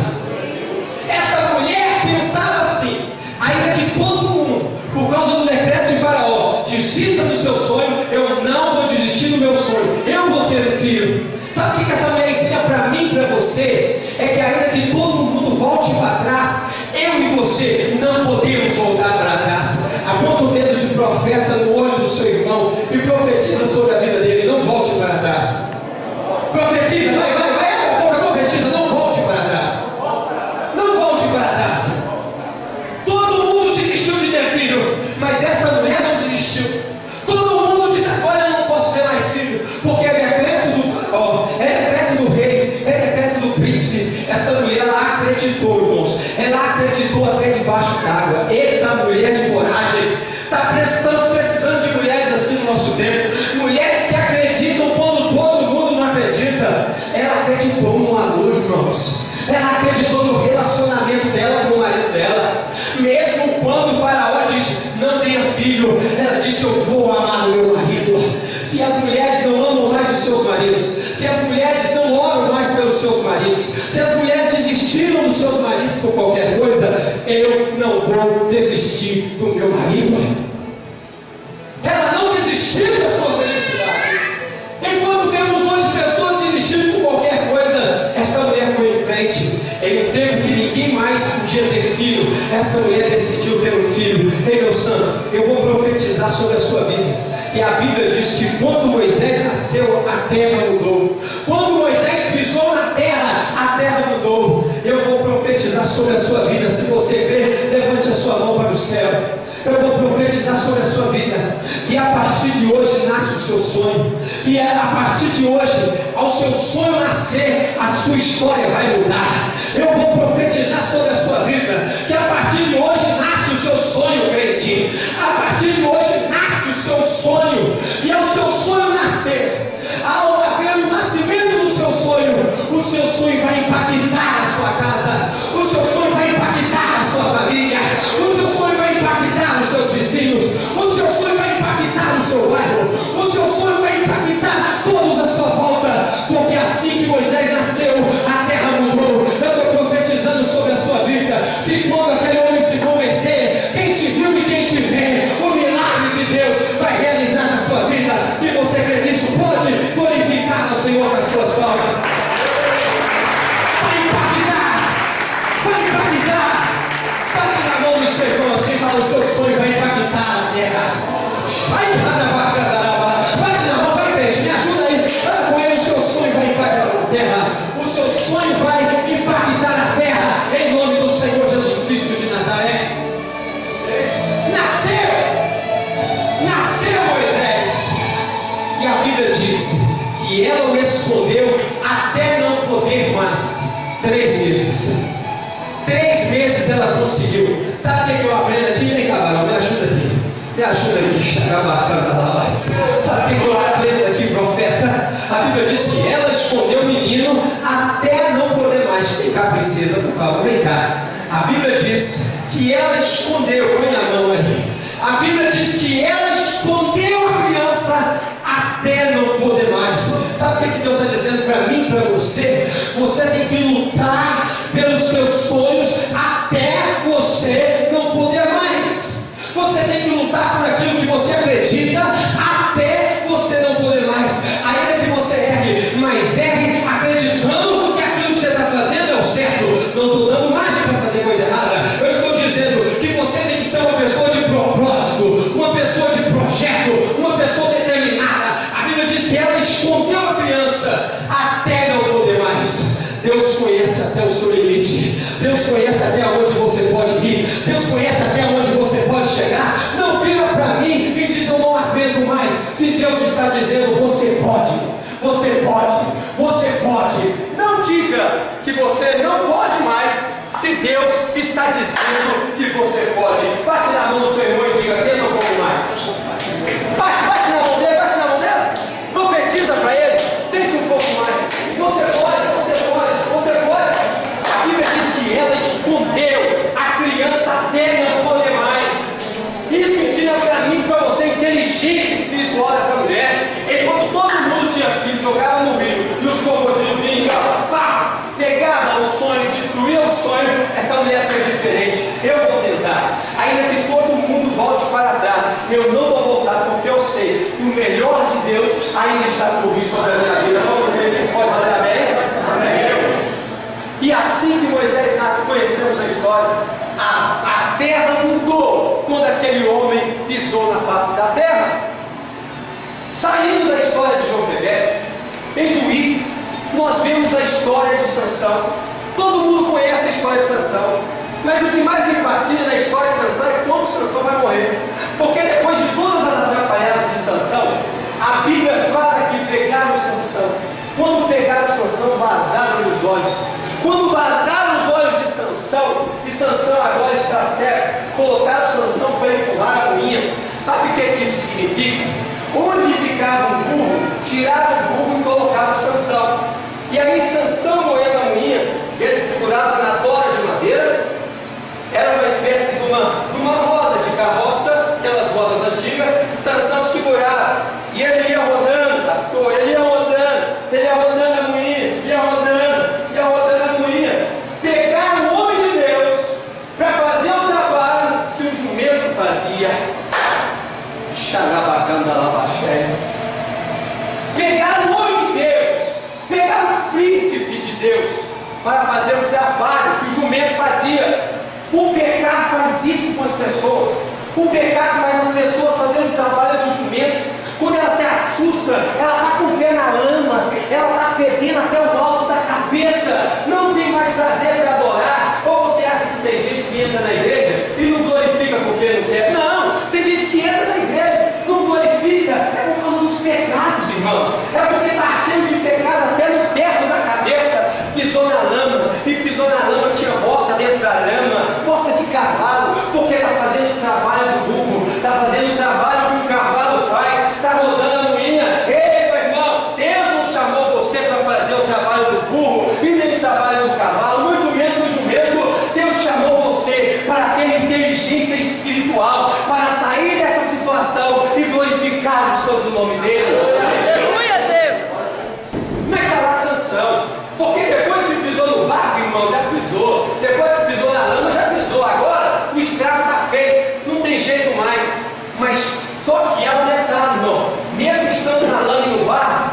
Essa mulher pensava assim: ainda que todo mundo, por causa do decreto de Faraó, desista do seu sonho, eu não vou desistir do meu sonho, eu vou ter um filho. Sabe o que essa mulher ensina para mim e para você? É que ainda que todo mundo volte para trás, eu e você não podemos voltar para trás. Aponta o dedo de profeta no olho do seu irmão e profetiza sobre a vida dele: não volte para trás. Profetiza, vai, profetiza: não volte para trás. Não volte para trás. Todo mundo desistiu de ter filho, mas essa mulher não desistiu. Todo mundo disse: agora eu não posso ter mais filho, porque é decreto do rei, é decreto do príncipe. Essa mulher, ela acreditou, irmãos, ela acreditou até debaixo d'água. Eita, mulher de coragem. Estamos precisando de mulheres assim no nosso tempo, mulheres que acreditam quando todo mundo não acredita. Ela acreditou no amor, irmãos, ela acreditou no relacionamento dela com o marido dela, mesmo quando o faraó disse: não tenha filho, ela disse: eu vou amar o meu marido. Se as mulheres não amam mais os seus maridos, se as mulheres não oram mais pelos seus maridos, se as mulheres desistiram dos seus maridos por qualquer coisa, eu não vou desistir do meu marido. Ela não desistiu da sua felicidade. Enquanto vemos hoje pessoas desistindo por qualquer coisa, essa mulher foi em frente. Em um tempo que ninguém mais podia ter filho, essa mulher decidiu ter um filho. Ei, meu santo, eu vou profetizar sobre a sua vida. E a Bíblia diz que quando Moisés nasceu, a terra mudou. Quando Moisés pisou na terra, a terra mudou. Eu vou profetizar sobre a sua vida. Se você crer, levante a sua mão para o céu. Eu vou profetizar sobre a sua vida. E a partir de hoje nasce o seu sonho. E a partir de hoje, ao seu sonho nascer, a sua história vai mudar. Eu vou profetizar sobre a sua vida. Que a partir de hoje nasce o seu sonho, crente. A partir de hoje nasce o seu sonho. E ao seu sonho nascer, ao haver o nascimento do seu sonho, o seu sonho vai impactar a sua casa. O seu sonho vai impactar a sua família. O seu sonho vai impactar Aí, bate na mão, vai crente, me ajuda aí. Fala com ele, o seu sonho vai impactar a terra. O seu sonho vai impactar a terra, em nome do Senhor Jesus Cristo de Nazaré. Nasceu Moisés. E a Bíblia diz que ela o escondeu até não poder mais. 3 meses. 3 meses ela conseguiu. Sabe o que eu aprendo aqui? Vem cá, Barão, me ajuda aqui. Me ajuda aqui, xarabacanda. Sabe o que eu aprendo aqui, profeta? A Bíblia diz que ela escondeu o menino até não poder mais. Vem cá, princesa, por favor, vem cá. A Bíblia diz que ela escondeu, põe a mão aí. A Bíblia diz que ela escondeu a criança até não poder mais. Sabe o que Deus está dizendo para mim e para você? Você tem que lutar pelos seus sonhos até você não poder mais. Você tem que lutar por aquilo que você acredita até você não poder mais. Ainda que você erre, mas erre acreditando que aquilo que você está fazendo é o certo. Não estou dando margem para fazer coisa errada. Eu estou dizendo que você tem que ser uma pessoa de propósito, uma pessoa de projeto, uma pessoa determinada. A Bíblia diz que ela escondeu a criança até não poder mais. Deus conhece até o seu limite. Deus conhece até onde você pode ir. Deus conhece até onde você pode chegar. Não vira para mim e diz: eu não aguento mais. Se Deus está dizendo: você pode, você pode, você pode. Não diga que você não pode mais, se Deus está dizendo que você pode. Bate na mão do seu irmão e diga: eu não como mais. Bate na mão dele, bate na mão dele. Profetiza para ele. Tente um pouco mais. Você pode, você pode, você pode. A Bíblia diz que ela escondeu a criança até não poder mais. Isso ensina para mim e para você a inteligência espiritual dessa mulher. Enquanto todo mundo tinha filho, jogava no rio, e os crocodilos vinham, pá, pegava o sonho, destruía o sonho. Essa mulher fez diferente. Eu vou tentar, ainda que todo mundo volte para trás, eu não vou voltar, porque eu sei que o melhor de Deus ainda está por vir sobre a minha vida. Vocês podem dizer amém? Amém. E assim que Moisés nasce, conhecemos a história. A terra mudou quando aquele homem pisou na face da terra. Saindo da história de Joquebede, em Juízes, nós vemos a história de Sansão. Todo mundo conhece a história de Sansão, mas o que mais me fascina na história de Sansão é quando Sansão vai morrer. Porque depois de todas as atrapalhadas de Sansão, a Bíblia fala que pegaram Sansão. Quando pegaram Sansão, vazaram os olhos. Quando vazaram os olhos de Sansão, e Sansão agora está cego, colocaram Sansão para empurrar a unha. Sabe o que isso significa? Onde ficava um burro, tiraram o burro e colocaram Sansão. E aí Sansão, moendo a unha, ele segurava na tora de madeira. Era uma espécie de uma roda de carroça, aquelas rodas antigas. Sansão segurava e ele ia rodando, pastor, ele ia rodando a moinha, ia rodando a moinha. Pegaram o homem de Deus para fazer o trabalho que o jumento fazia. Xarabacandalabachés. Pegaram o homem de Deus, pegaram o príncipe de Deus para fazer o trabalho que o jumento fazia. O pecado faz isso com as pessoas. O pecado faz as pessoas fazendo o trabalho do jumento. Quando ela se assusta, ela está com o pé na lama, ela está fedendo até o alto da cabeça, não tem mais prazer para adorar. Ou você acha que tem gente que entra na igreja e não glorifica porque não quer? Não, tem gente que entra na igreja, não glorifica, é por causa dos pecados, irmão. É porque está cheio de pecado até no teto da cabeça. Pisou na lama, e pisou na lama, tinha bosta dentro da lama, bosta de cavalo, porque está fazendo o trabalho do burro, está fazendo o trabalho que o cavalo faz, está rodando a moinha. Ei, meu irmão, Deus não chamou você para fazer o trabalho do burro e nem o trabalho do cavalo, muito menos do jumento. Deus chamou você para ter inteligência espiritual, para sair dessa situação e glorificar o santo nome dele. Aleluia, Deus. Mas está lá Sansão. Porque depois que pisou no barco, irmão, já pisou. Depois que pisou na lama, já pisou. Agora o estrago está feito, não tem jeito mais. Mas só que há um detalhe, irmão. Mesmo estando na lama e no barco,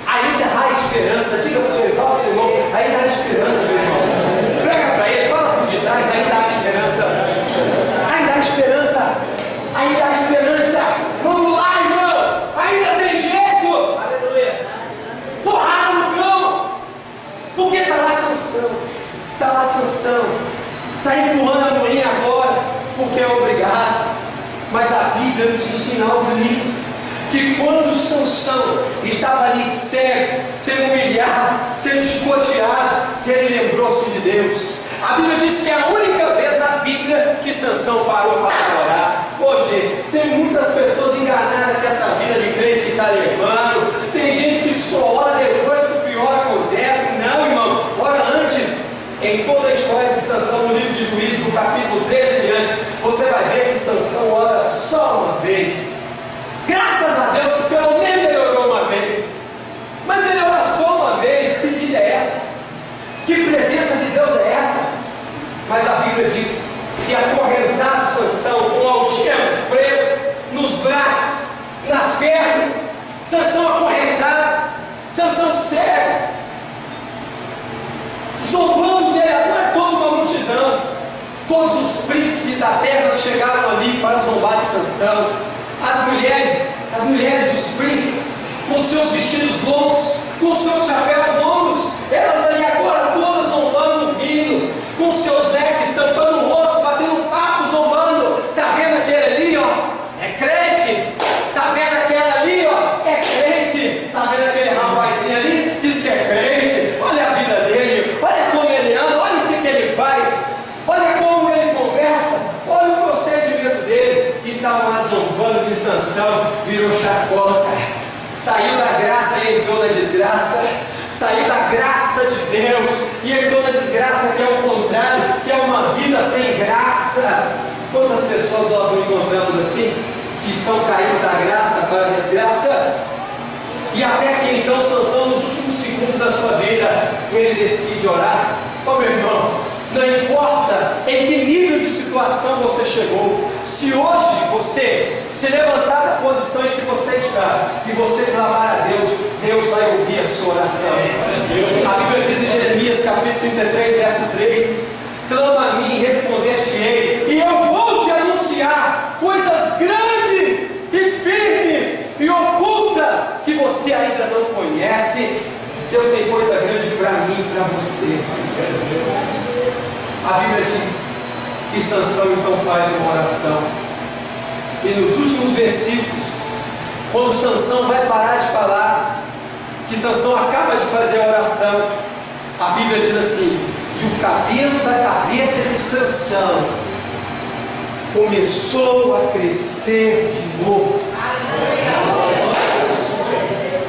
ainda há esperança. Diga para o seu irmão, ainda há esperança, meu irmão. Prega para ele, fala por detrás, ainda há esperança. Ainda há esperança. Ainda há esperança. Vamos lá. Bíblia nos ensina algo lindo. Que quando Sansão estava ali cego, sendo humilhado, sendo chicoteado, que ele lembrou-se de Deus. A Bíblia diz que é a única vez na Bíblia que Sansão parou para orar. Hoje, tem muitas pessoas enganadas com essa vida de crente que está levando. Tem gente que só ora depois que o pior acontece. Não, irmão, ora antes. Em toda a história de Sansão, no livro de Juízes, no capítulo 13 em diante, você vai ver que Sansão ora só uma vez. Graças a Deus que pelo menos ele orou uma vez. Mas ele ora só uma vez. Que vida é essa? Que presença de Deus é essa? Mas a Bíblia diz que acorrentado Sansão com algemas preso nos braços, nas pernas, Sansão acorrentado, Sansão cego, zombando dele, não é toda uma multidão. Todos os príncipes da terra chegaram ali para zombar de Sansão. As mulheres dos príncipes, com seus vestidos longos, com seus chapéus longos, elas ali agora todas zombando, rindo, com seus leques tampando o rosto, batendo papo, zombando. Está vendo aquele ali, ó? É crente. Está vendo aquele ali, ó? É crente. Está vendo aquele rapazinho ali? Diz que é crente. Olha a vida dele, olha como ele anda, olha o que ele faz, olha como ele conversa, olha o procedimento dele. Estavam lá zombando de Sansão, virou chacota, saiu da graça e entrou na desgraça, saiu da graça de Deus e entrou na desgraça, que é o contrário, que é uma vida sem graça. Quantas pessoas nós não encontramos assim, que estão caindo da graça para a desgraça? E até que então Sansão, nos últimos segundos da sua vida, ele decide orar. Ô meu irmão, não importa em que nível de situação você chegou, se hoje você se levantar da posição em que você está e você clamar a Deus, Deus vai ouvir a sua oração. A Bíblia diz em Jeremias capítulo 33, verso 3: clama a mim e respondeste-ei, e eu vou te anunciar coisas grandes e firmes e ocultas que você ainda não conhece. Deus tem coisa grande para mim e para você. A Bíblia diz que Sansão então faz uma oração. E nos últimos versículos, quando Sansão vai parar de falar, que Sansão acaba de fazer a oração, a Bíblia diz assim: e o cabelo da cabeça de Sansão começou a crescer de novo.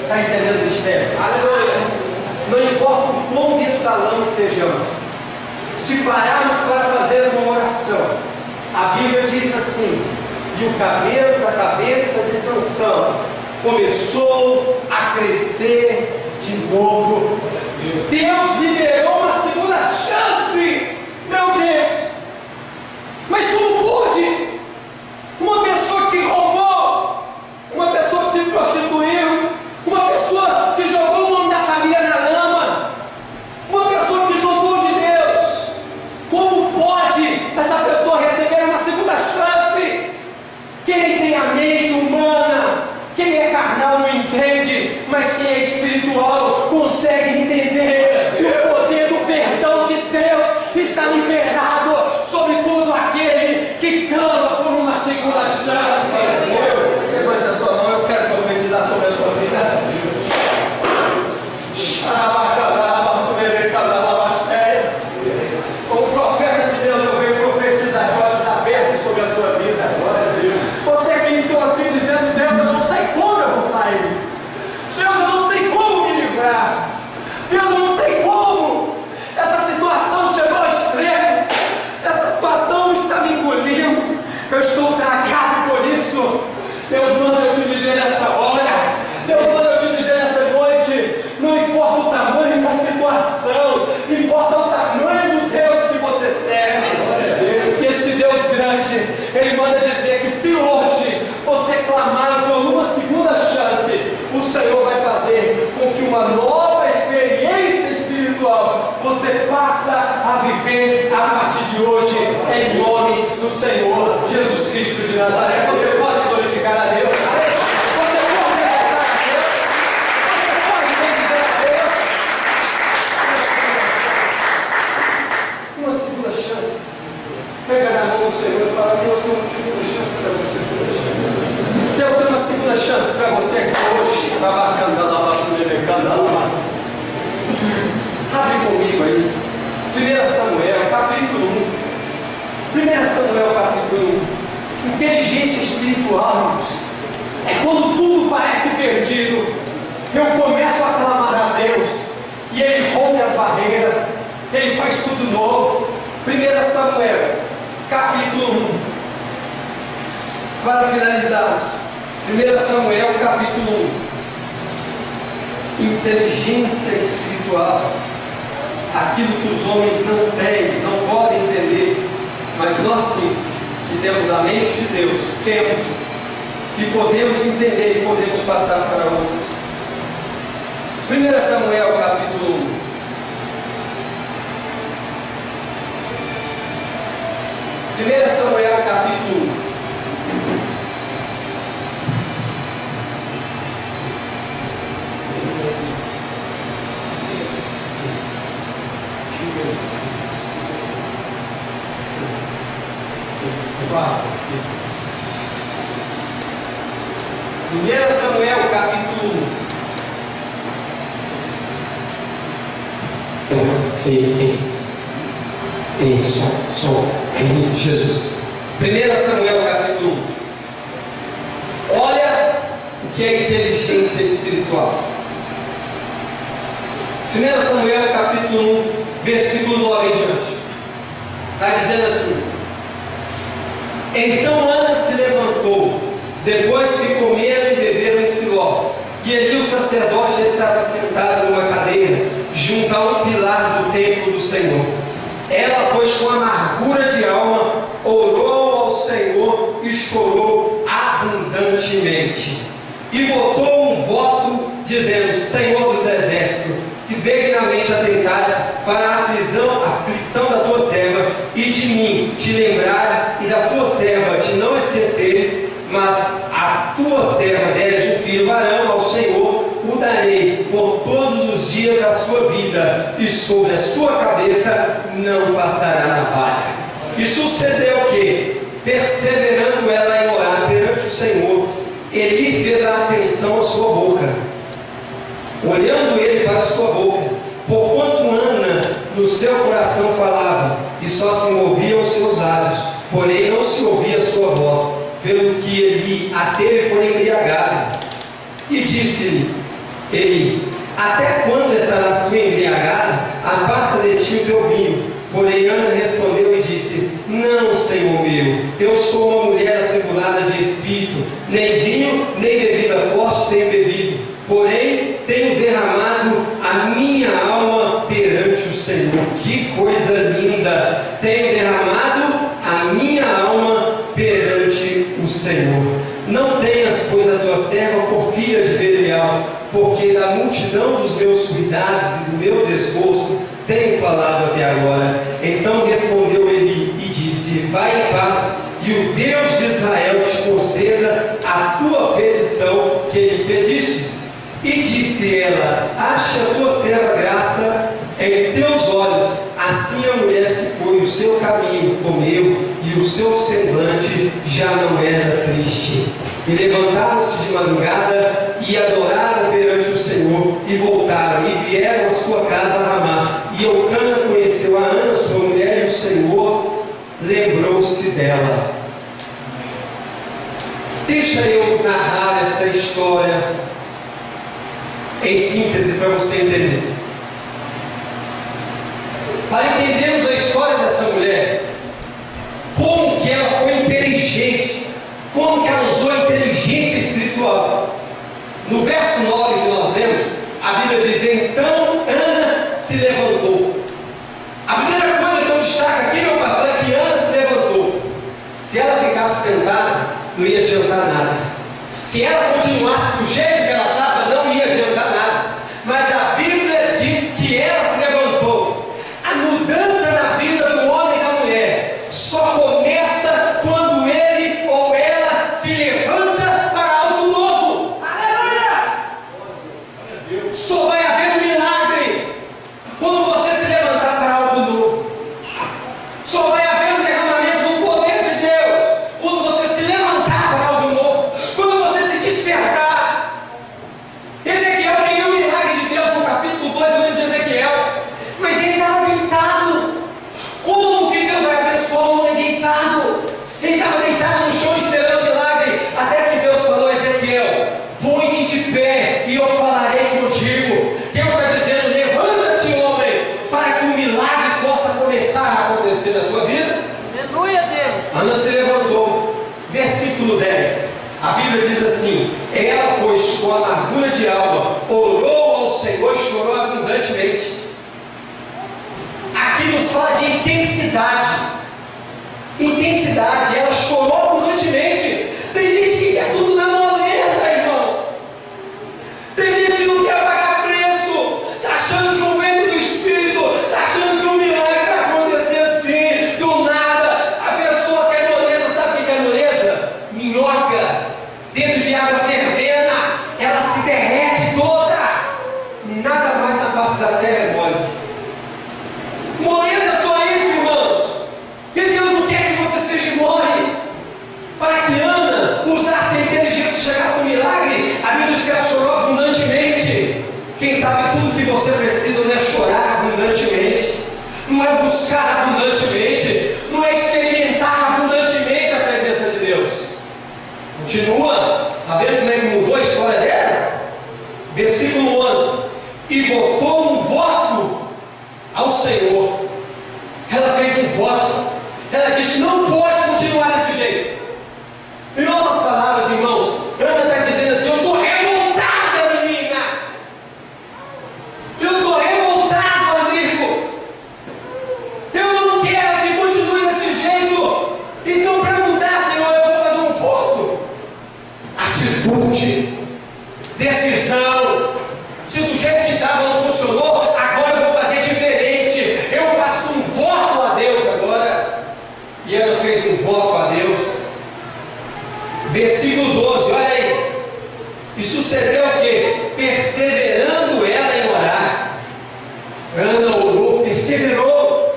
Está entendendo, mistério? Aleluia! Não importa o quão dentro da lama estejamos, se pararmos para fazer uma oração, a Bíblia diz assim: e o cabelo da cabeça de Sansão começou a crescer de novo. Deus liberou uma segunda chance, meu Deus! Mas como pôde uma pessoa que roubou, uma pessoa que se prostituiu, uma pessoa que jogou o nome da família na lama, uma pessoa que zombou de Deus, como pode essa pessoa receber uma segunda chance? Quem tem a mente humana, quem é carnal não entende, mas quem é espiritual consegue entender que o poder do perdão de Deus está liberado sobre todo aquele que clama por uma segunda chance. Levante a sua mão, eu quero profetizar sobre a sua vida. Como profeta de Deus, eu venho profetizar de olhos abertos sobre a sua vida. Você que entrou aqui dizendo: Deus, eu não sei como eu vou sair. Deus, eu não sei como me livrar. Deus, eu não sei como. Essa situação chegou ao extremo. Essa situação está me engolindo. Eu estou tragado por isso. Deus manda eu te dizer nesta hora. Deus manda eu te dizer nesta noite. Não importa o tamanho da situação, importa o tamanho do Deus que você serve. E este Deus grande, Ele manda dizer que se hoje você clamar por uma segunda chance, o Senhor vai fazer com que uma nova experiência espiritual você passa a viver a partir de hoje, em nome do Senhor Jesus Cristo de Nazaré. Você pode glorificar a Deus, você pode exaltar a Deus, você pode bendizer a Deus. Uma segunda chance. Pega na mão do Senhor e fala: Deus, tem uma segunda chance para você hoje. segunda chance para você aqui hoje. Abre comigo aí. 1 Samuel, capítulo 1. 1 Samuel, capítulo 1. Inteligência espiritual, irmãos. É quando tudo parece perdido. Eu começo a clamar a Deus. E Ele rompe as barreiras. Ele faz tudo novo. 1 Samuel, capítulo 1. Para finalizarmos, 1 Samuel capítulo 1. Inteligência espiritual. Aquilo que os homens não têm, não podem entender, mas nós sim, que temos a mente de Deus, temos, que podemos entender e podemos passar para outros. 1 Samuel capítulo 1. 1 Samuel capítulo 1. Primeira Samuel capítulo 1. Som. Jesus. 1 Samuel capítulo 1. Olha o que é inteligência espiritual. 1 Samuel capítulo 1, versículo 9 em diante. Está dizendo assim: Então Ana se levantou, depois se comeram e beberam em Siló, e Eli o sacerdote estava sentado numa cadeira, junto a um pilar do templo do Senhor. Ela, pois, com amargura de alma, orou ao Senhor e chorou abundantemente. E botou um voto, dizendo: Senhor dos exércitos, se benignamente atentares para a aflição da tua serva, e de mim te lembrares, e da tua serva te não esqueceres, mas a tua serva deres um filho varão, ao Senhor o darei por todos os dias da sua vida, e sobre a sua cabeça não passará navalha. E sucedeu que, perseverando ela em orar perante o Senhor, Eli fez a atenção à sua boca, olhando ele para a sua boca, porquanto Ana no seu coração falava, e só se moviam os seus lábios, porém não se ouvia a sua voz, pelo que Eli a teve por embriagada. E disse-lhe Eli: Até quando estarás tu embriagada? Aparta de ti o teu vinho. Porém Ana respondeu e disse: Não, Senhor meu, eu sou uma mulher atribulada de espírito, nem vinho, nem bebida forte tenho bebido, porém tenho derramado a minha alma perante o Senhor. Que coisa linda! Tenho derramado a minha alma perante o Senhor. Não tenhas, pois, a tua serva por filha de Belial, porque da multidão dos meus cuidados e do meu desgosto tenho falado até agora. Então respondeu Eli e disse: Vai em paz, e o Deus de Israel te conceda a tua petição que lhe pedistes. E disse ela: Acha a tua serva graça em teus olhos. Assim a mulher se foi, o seu caminho comeu, e o seu semblante já não era triste. E levantaram-se de madrugada e adoraram perante o Senhor, e voltaram e vieram à sua casa a Ramá. E Eucana conheceu a Ana, sua mulher, e o Senhor lembrou-se dela. Deixa eu narrar essa história em síntese para você entender. Para entendermos a história dessa mulher, como que ela foi inteligente, como que ela usou a inteligência espiritual. No verso 9 que nós lemos, a Bíblia diz: Então Ana se levantou. A primeira coisa que eu destaco aqui, meu pastor, é que Ana se levantou. Se ela ficasse sentada, não ia adiantar nada. Se ela continuasse do jeito que ela estava, não ia adiantar nada. Mas a Bíblia diz que ela se levantou. A mudança na vida do homem e da mulher só começa quando ele ou ela se levanta para algo novo. Aleluia! Só vai haver um milagre quando você se levantar para algo novo. Só vai haver um derramamento do poder de Deus quando você se levantar para algo novo. Quando você se despertar versículo 10. A Bíblia diz assim: ela, pois, com amargura de alma, orou ao Senhor e chorou abundantemente. Aqui nos fala de intensidade. Intensidade, ela chorou abundantemente. Tem gente que quer tudo na moleza, irmão. Tem gente que não quer pagar preço. Está achando que o vento do Espírito, está achando que o milagre vai acontecer assim, do nada. A pessoa quer moleza, sabe o que é moleza? Minhoca, dentro de água fervendo, ela se derrete toda. Nada mais na face da terra é mole. Moleza é só isso, irmãos. E Deus não quer que você seja mole. Para que Ana usasse a inteligência e chegasse no milagre, a Bíblia diz que ela chorou abundantemente. Quem sabe tudo que você precisa não é chorar abundantemente, não é buscar abundantemente, não é experimentar abundantemente a presença de Deus. Continua, está vendo como é que mudou a história dela? Versículo 11: e votou um voto ao Senhor. Ela fez um voto. Ela disse: não pode continuar desse jeito. Em outras palavras, irmãos, Ana está dizendo assim: eu estou revoltada, menina. Eu estou revoltado, amigo. Eu não quero que continue desse jeito. Então, para mudar, Senhor, eu vou fazer um voto. Atitude, decisão. Se do jeito que estava não funcionou, agora eu vou fazer diferente. Eu faço um voto a Deus agora. E ela fez um voto a Deus. Versículo 12, olha aí. E sucedeu o quê? Perseverando ela em orar. Ana orou, perseverou.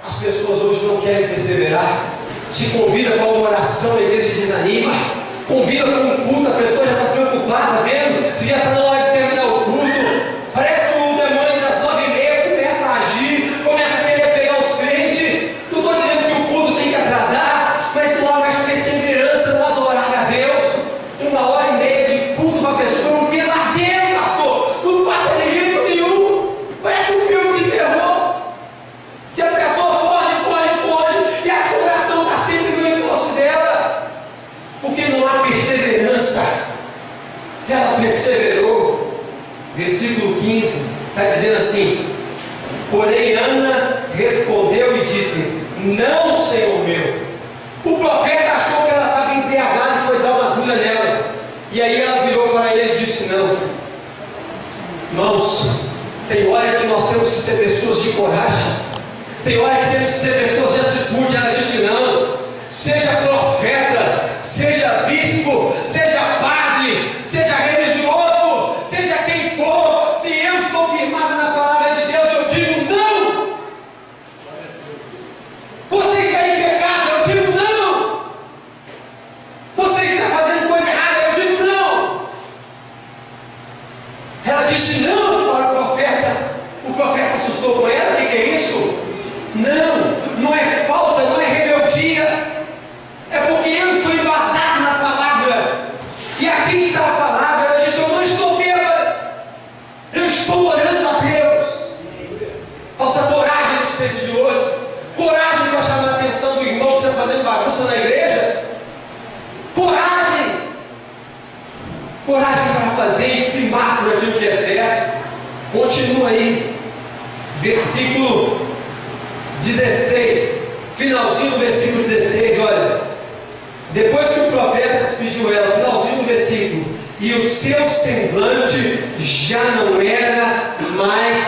As pessoas hoje não querem perseverar. Se convida para uma oração, a igreja desanima. Convida para um culto, a pessoa já está preocupada, vendo? Já está na hora de terminar o culto. Parece que o demônio das 9h30 começa a agir, começa a querer pegar os crentes. Não estou dizendo que o culto tem que atrasar, mas não há mais perseverança no adorar a Deus. 1h30 de culto para a pessoa é um pesadelo, pastor. Não passa de jeito nenhum. Parece um filme de terror. Que a pessoa foge, e a assombração está sempre no encosto dela. Porque não há perseverança. Ela perseverou. Versículo 15 está dizendo assim: porém Ana respondeu e disse: não, Senhor meu. O profeta achou que ela estava embriagada e foi dar uma dura nela. E aí ela virou para ele e disse: não. Irmãos, tem hora que nós temos que ser pessoas de coragem. Tem hora que temos que ser pessoas de atitude. Ela disse: não. Seja profeta, seja bispo, seja padre, seja religioso, seja quem for, se eu estou firmado na palavra de Deus, eu digo não. Você está em pecado, eu digo não. Você está fazendo coisa errada, eu digo não. Ela disse não para o profeta. O profeta assustou com ela. O que é isso? Não, não é falta, não é rebeldia. É porque eu estou embasado na palavra. E aqui está a palavra. Ela disse: eu não estou bêbada. Eu estou orando a Deus. Falta coragem nos tempos de hoje. Coragem para chamar a atenção do irmão que está fazendo bagunça na igreja. Coragem. Coragem para fazer e primar por aquilo que é certo. Continua aí. Versículo 16. Finalzinho do versículo 16, olha. Depois que o profeta despediu ela, finalzinho do versículo, e o seu semblante já não era mais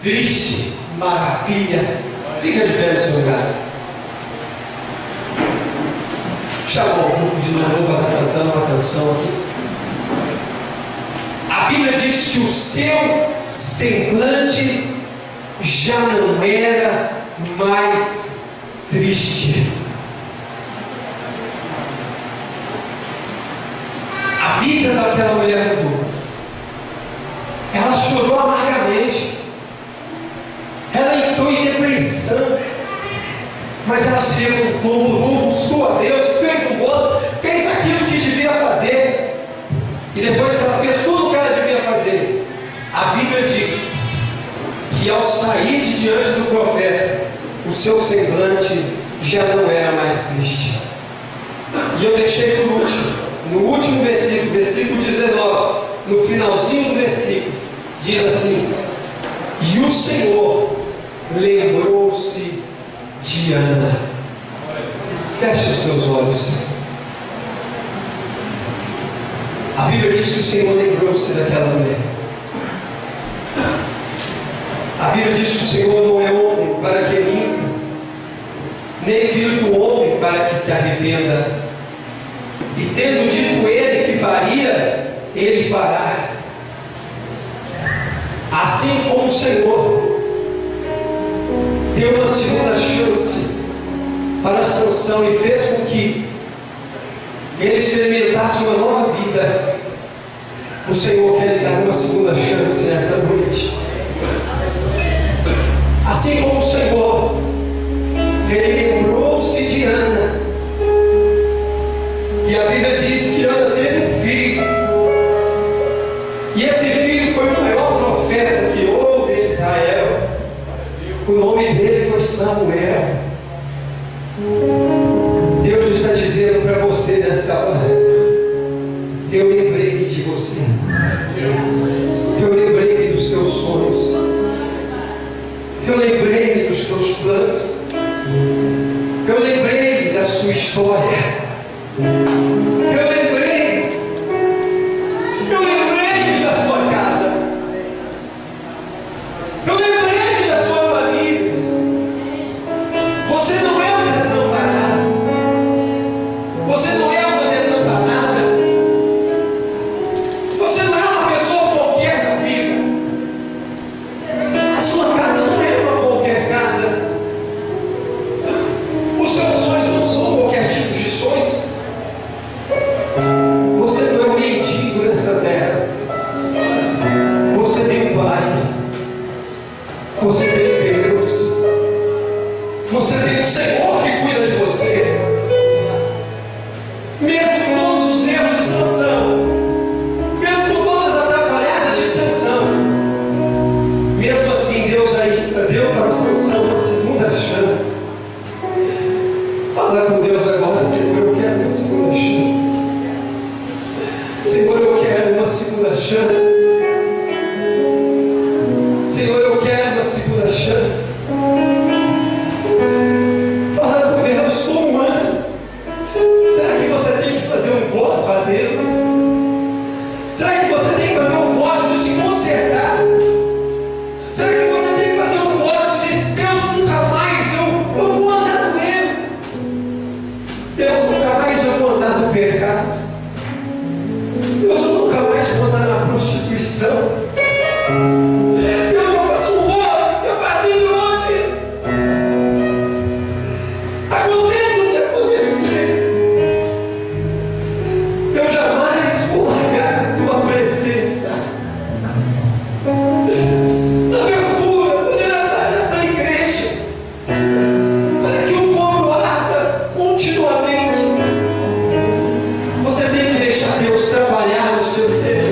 triste. Maravilhas. Fica de pé no seu lugar. Chamar o grupo de novo para estar cantando uma canção aqui. A Bíblia diz que o seu semblante já não era mais triste. A vida daquela mulher mudou. Ela chorou amargamente. Ela entrou em depressão. Mas ela se levantou, buscou a Deus, fez um voto, fez aquilo que devia fazer. E depois que ela fez tudo o que ela devia fazer, a Bíblia diz que ao sair de diante do profeta, o seu semblante já não era mais triste. E eu deixei por último no último versículo, versículo 19, no finalzinho do versículo, diz assim: e o Senhor lembrou-se de Ana. Feche os seus olhos. A Bíblia diz que o Senhor lembrou-se daquela mulher. A Bíblia diz que o Senhor não é homem para que minta, nem filho do homem para que se arrependa. E tendo dito ele que faria, ele fará. Assim como o Senhor deu uma segunda chance para Sansão e fez com que ele experimentasse uma nova vida, o Senhor quer lhe dar uma segunda chance nesta noite. Assim como o Senhor, ele lembrou-se de Ana, e a Bíblia diz que Ana teve um filho, e esse filho foi o maior profeta que houve em Israel. O nome dele foi Samuel. Deus está dizendo para você nesta hora: eu lembrei de você, eu lembrei dos teus sonhos, eu lembrei dos teus planos, eu lembrei da sua história, eu lembrei da sua casa, eu lembrei da sua família. Você não é um desamparado, você não é uma desamparada, você não é uma pessoa qualquer da vida. A sua casa não é uma qualquer casa, os seus sonhos não são qualquer tipo de sonhos. Você não é um mendigo nessa terra, você tem um pai, você tem Deus, você tem um Senhor que cuida de você. Mesmo com todos os erros de Sansão, mesmo com todas as atrapalhadas de Sansão, mesmo assim Deus ainda deu para Sansão uma segunda chance. Fala com Deus agora: Senhor, eu quero uma segunda chance. Senhor, eu quero uma segunda chance. Senhor, eu quero uma segunda chance. Fala com Deus como Ana. Será que você tem que fazer um voto a Deus? Será que você tem que fazer um voto de se consertar? Será que você tem que fazer um voto de Deus, nunca mais eu vou andar no erro? Deus, nunca mais eu vou andar no pecado. Deus, eu nunca mais vou andar na prostituição. Deus, eu faço um voto, eu partilho hoje. Aconteça o que acontecer, eu jamais vou largar a tua presença. Na abertura, poder estar nesta igreja, para que o fogo arda continuamente. Você tem que deixar Deus trabalhar no seu interior.